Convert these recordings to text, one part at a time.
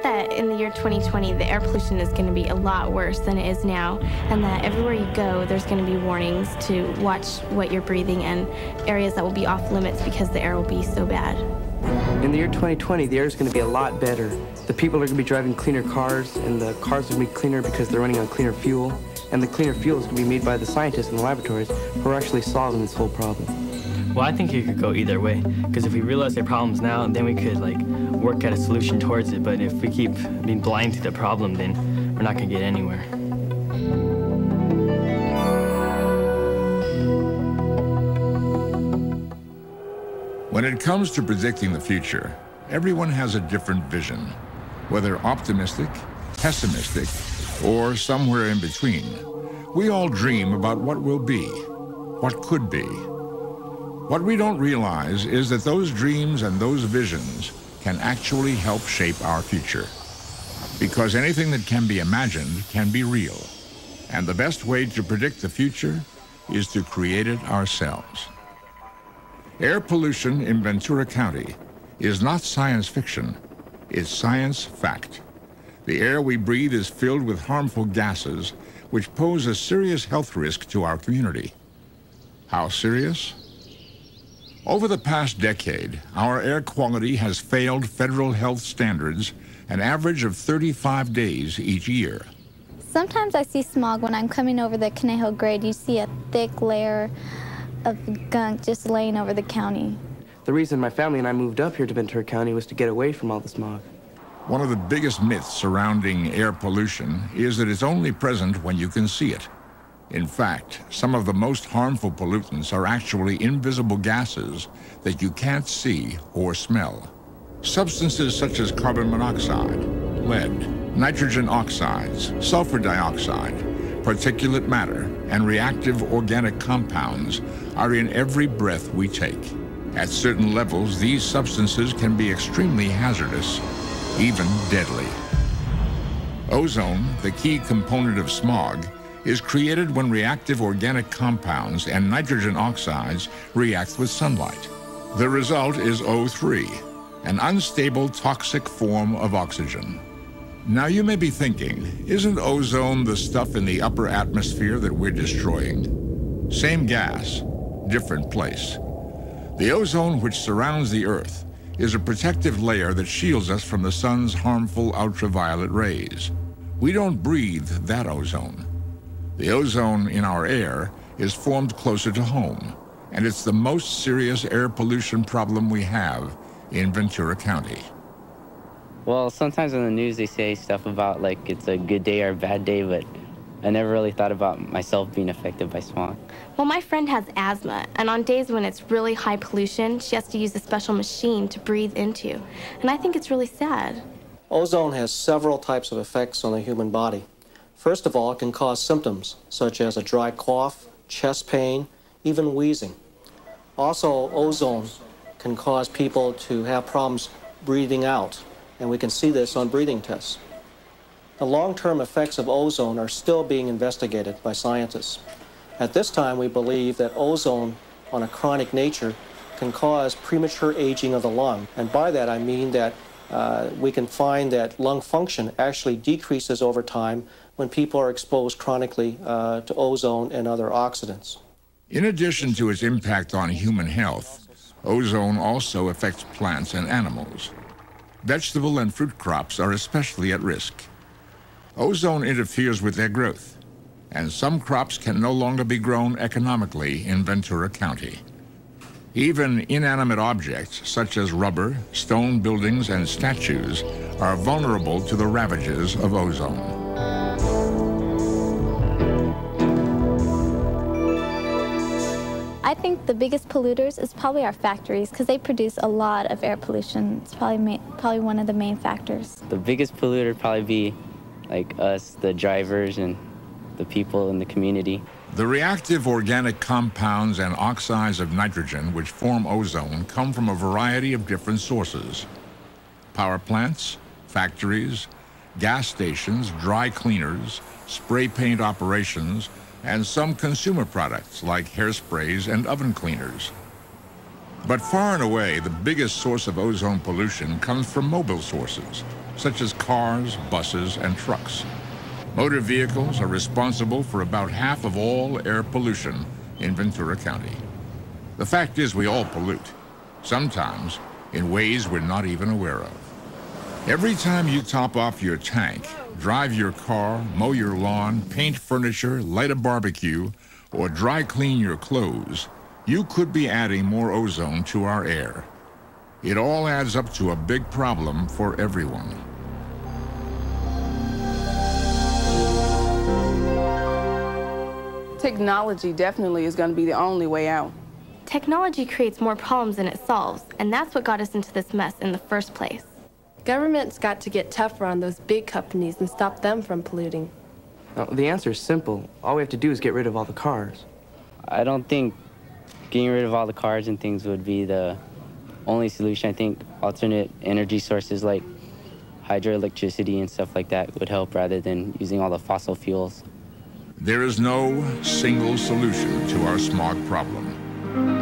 that in the year 2020, the air pollution is going to be a lot worse than it is now, and that everywhere you go, there's going to be warnings to watch what you're breathing and areas that will be off limits because the air will be so bad. In the year 2020, the air is going to be a lot better. The people are going to be driving cleaner cars, and the cars are going to be cleaner because they're running on cleaner fuel. And the cleaner fuel is going to be made by the scientists in the laboratories who are actually solving this whole problem. Well, I think it could go either way, because if we realize their problems now, then we could work at a solution towards it. But if we keep being blind to the problem, then we're not going to get anywhere. When it comes to predicting the future, everyone has a different vision, whether optimistic, pessimistic, or somewhere in between. We all dream about what will be, what could be. What we don't realize is that those dreams and those visions can actually help shape our future. Because anything that can be imagined can be real. And the best way to predict the future is to create it ourselves. Air pollution in Ventura County is not science fiction, it's science fact. The air we breathe is filled with harmful gases which pose a serious health risk to our community. How serious? Over the past decade, our air quality has failed federal health standards an average of 35 days each year. Sometimes I see smog when I'm coming over the Conejo Grade. You see a thick layer of gunk just laying over the county. The reason my family and I moved up here to Ventura County was to get away from all the smog. One of the biggest myths surrounding air pollution is that it's only present when you can see it. In fact, some of the most harmful pollutants are actually invisible gases that you can't see or smell. Substances such as carbon monoxide, lead, nitrogen oxides, sulfur dioxide, particulate matter, and reactive organic compounds are in every breath we take. At certain levels, these substances can be extremely hazardous, even deadly. Ozone, the key component of smog, is created when reactive organic compounds and nitrogen oxides react with sunlight. The result is O3, an unstable toxic form of oxygen. Now you may be thinking, isn't ozone the stuff in the upper atmosphere that we're destroying? Same gas, different place. The ozone which surrounds the Earth is a protective layer that shields us from the sun's harmful ultraviolet rays. We don't breathe that ozone. The ozone in our air is formed closer to home, and it's the most serious air pollution problem we have in Ventura County. Well, sometimes in the news they say stuff about it's a good day or a bad day, but I never really thought about myself being affected by smog. Well, my friend has asthma, and on days when it's really high pollution, she has to use a special machine to breathe into. And I think it's really sad. Ozone has several types of effects on the human body. First of all, it can cause symptoms such as a dry cough, chest pain, even wheezing. Also, ozone can cause people to have problems breathing out, and we can see this on breathing tests. The long-term effects of ozone are still being investigated by scientists. At this time, we believe that ozone on a chronic nature can cause premature aging of the lung. And by that, I mean that we can find that lung function actually decreases over time when people are exposed chronically to ozone and other oxidants. In addition to its impact on human health, ozone also affects plants and animals. Vegetable and fruit crops are especially at risk. Ozone interferes with their growth, and some crops can no longer be grown economically in Ventura County. Even inanimate objects, such as rubber, stone buildings, and statues, are vulnerable to the ravages of ozone. I think the biggest polluters is probably our factories, because they produce a lot of air pollution. It's probably one of the main factors. The biggest polluter would probably be us, the drivers, and the people in the community. The reactive organic compounds and oxides of nitrogen which form ozone come from a variety of different sources. Power plants, factories, gas stations, dry cleaners, spray paint operations, and some consumer products like hairsprays and oven cleaners. But far and away, the biggest source of ozone pollution comes from mobile sources. such as cars, buses, and trucks. Motor vehicles are responsible for about half of all air pollution in Ventura County. The fact is we all pollute, sometimes in ways we're not even aware of. Every time you top off your tank, drive your car, mow your lawn, paint furniture, light a barbecue, or dry clean your clothes, you could be adding more ozone to our air. It all adds up to a big problem for everyone. Technology definitely is going to be the only way out. Technology creates more problems than it solves, and that's what got us into this mess in the first place. Government's got to get tougher on those big companies and stop them from polluting. Well, the answer is simple. All we have to do is get rid of all the cars. I don't think getting rid of all the cars and things would be the only solution. I think alternate energy sources like hydroelectricity and stuff like that would help rather than using all the fossil fuels. There is no single solution to our smog problem.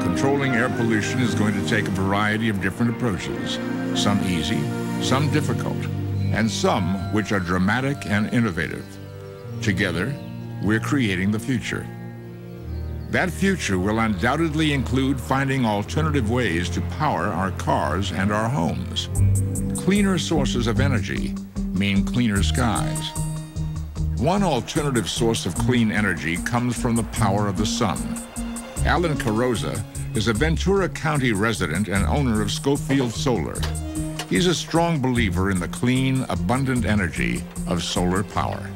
Controlling air pollution is going to take a variety of different approaches, some easy, some difficult, and some which are dramatic and innovative. Together, we're creating the future. That future will undoubtedly include finding alternative ways to power our cars and our homes. Cleaner sources of energy mean cleaner skies. One alternative source of clean energy comes from the power of the sun. Alan Carroza is a Ventura County resident and owner of Schofield Solar. He's a strong believer in the clean, abundant energy of solar power.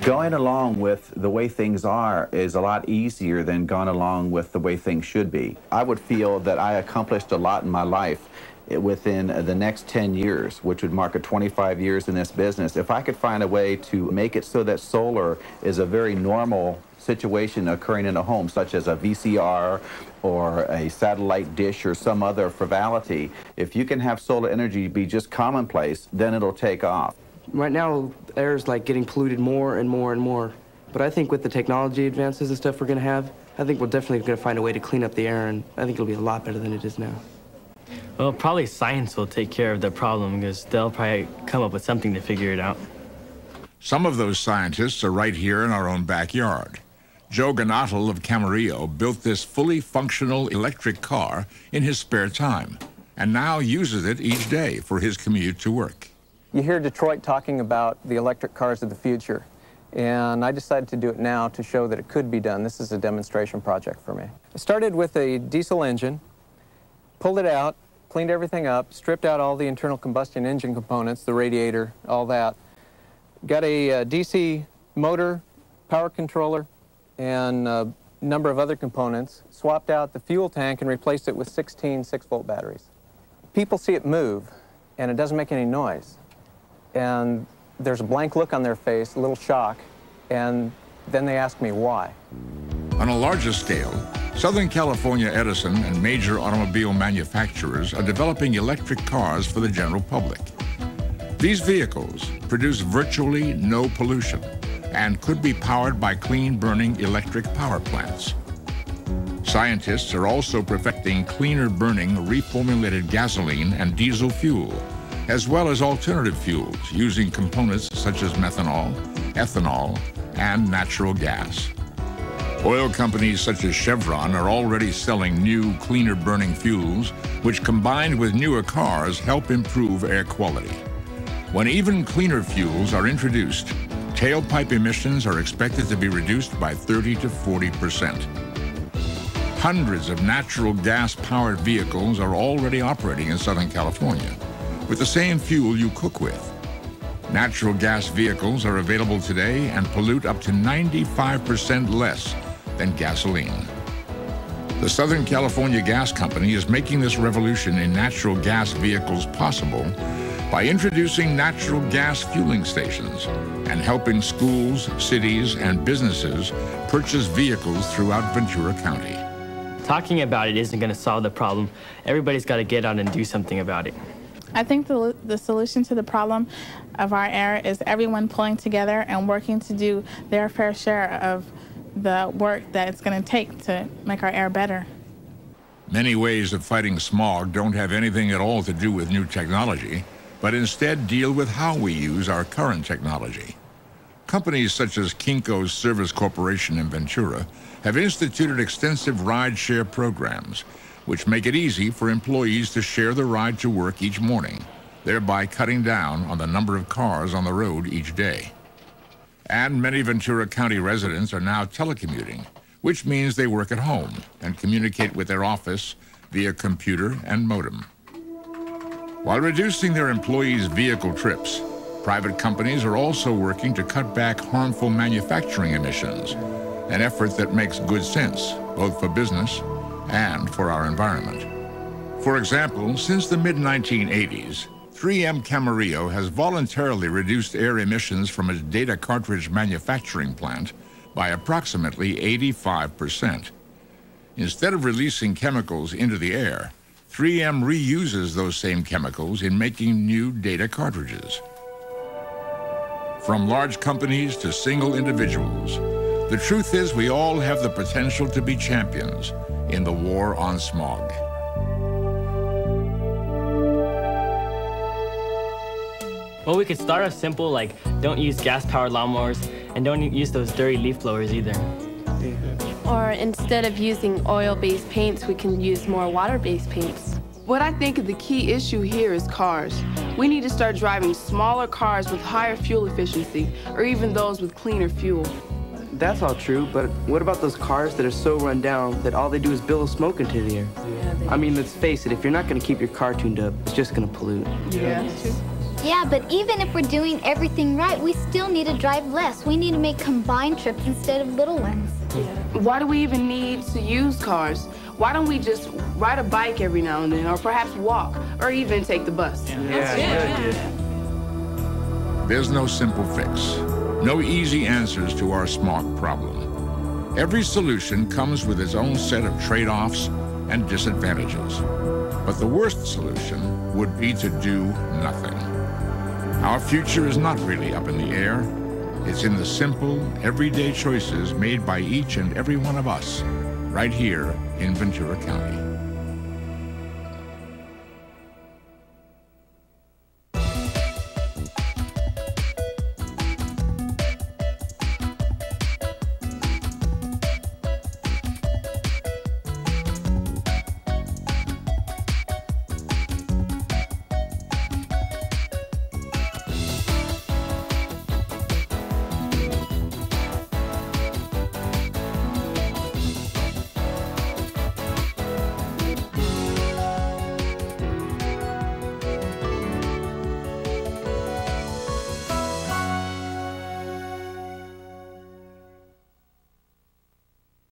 Going along with the way things are is a lot easier than going along with the way things should be. I would feel that I accomplished a lot in my life within the next 10 years, which would mark 25 years in this business. If I could find a way to make it so that solar is a very normal situation occurring in a home, such as a VCR or a satellite dish or some other frivolity, if you can have solar energy be just commonplace, then it'll take off. Right now, air is like getting polluted more and more and more. But I think with the technology advances and stuff we're going to have, I think we're definitely going to find a way to clean up the air, and I think it'll be a lot better than it is now. Well, probably science will take care of the problem because they'll probably come up with something to figure it out. Some of those scientists are right here in our own backyard. Joe Ganotl of Camarillo built this fully functional electric car in his spare time and now uses it each day for his commute to work. You hear Detroit talking about the electric cars of the future, and I decided to do it now to show that it could be done. This is a demonstration project for me. I started with a diesel engine, pulled it out, cleaned everything up, stripped out all the internal combustion engine components, the radiator, all that. Got a DC motor, power controller, and a number of other components, swapped out the fuel tank and replaced it with 16 6-volt batteries. People see it move, and it doesn't make any noise. And there's a blank look on their face, a little shock, and then they ask me why. On a larger scale, Southern California Edison and major automobile manufacturers are developing electric cars for the general public. These vehicles produce virtually no pollution and could be powered by clean-burning electric power plants. Scientists are also perfecting cleaner-burning reformulated gasoline and diesel fuel, as well as alternative fuels using components such as methanol, ethanol, and natural gas. Oil companies such as Chevron are already selling new, cleaner-burning fuels, which combined with newer cars help improve air quality. When even cleaner fuels are introduced, tailpipe emissions are expected to be reduced by 30 to 40%. Hundreds of natural gas-powered vehicles are already operating in Southern California with the same fuel you cook with. Natural gas vehicles are available today and pollute up to 95% less than gasoline. The Southern California Gas Company is making this revolution in natural gas vehicles possible by introducing natural gas fueling stations and helping schools, cities, and businesses purchase vehicles throughout Ventura County. Talking about it isn't going to solve the problem. Everybody's got to get out and do something about it. I think the solution to the problem of our air is everyone pulling together and working to do their fair share of the work that it's going to take to make our air better. Many ways of fighting smog don't have anything at all to do with new technology, but instead deal with how we use our current technology. Companies such as Kinko's Service Corporation in Ventura have instituted extensive ride-share programs, which make it easy for employees to share the ride to work each morning, thereby cutting down on the number of cars on the road each day. And many Ventura County residents are now telecommuting, which means they work at home and communicate with their office via computer and modem. While reducing their employees' vehicle trips, private companies are also working to cut back harmful manufacturing emissions, an effort that makes good sense, both for business and for our environment. For example, since the mid-1980s, 3M Camarillo has voluntarily reduced air emissions from its data cartridge manufacturing plant by approximately 85%. Instead of releasing chemicals into the air, 3M reuses those same chemicals in making new data cartridges. From large companies to single individuals, the truth is we all have the potential to be champions in the war on smog. Well, we could start off simple, like don't use gas-powered lawnmowers and don't use those dirty leaf blowers either. Or instead of using oil-based paints, we can use more water-based paints. What I think the key issue here is cars. We need to start driving smaller cars with higher fuel efficiency, or even those with cleaner fuel. That's all true, but what about those cars that are so run down that all they do is billow smoke into the air? I mean, let's face it, if you're not going to keep your car tuned up, it's just going to pollute. Yeah, but even if we're doing everything right, we still need to drive less. We need to make combined trips instead of little ones. Why do we even need to use cars? Why don't we just ride a bike every now and then, or perhaps walk, or even take the bus? There's no simple fix, no easy answers to our smog problem. Every solution comes with its own set of trade-offs and disadvantages. But the worst solution would be to do nothing. Our future is not really up in the air. It's in the simple, everyday choices made by each and every one of us right here in Ventura County.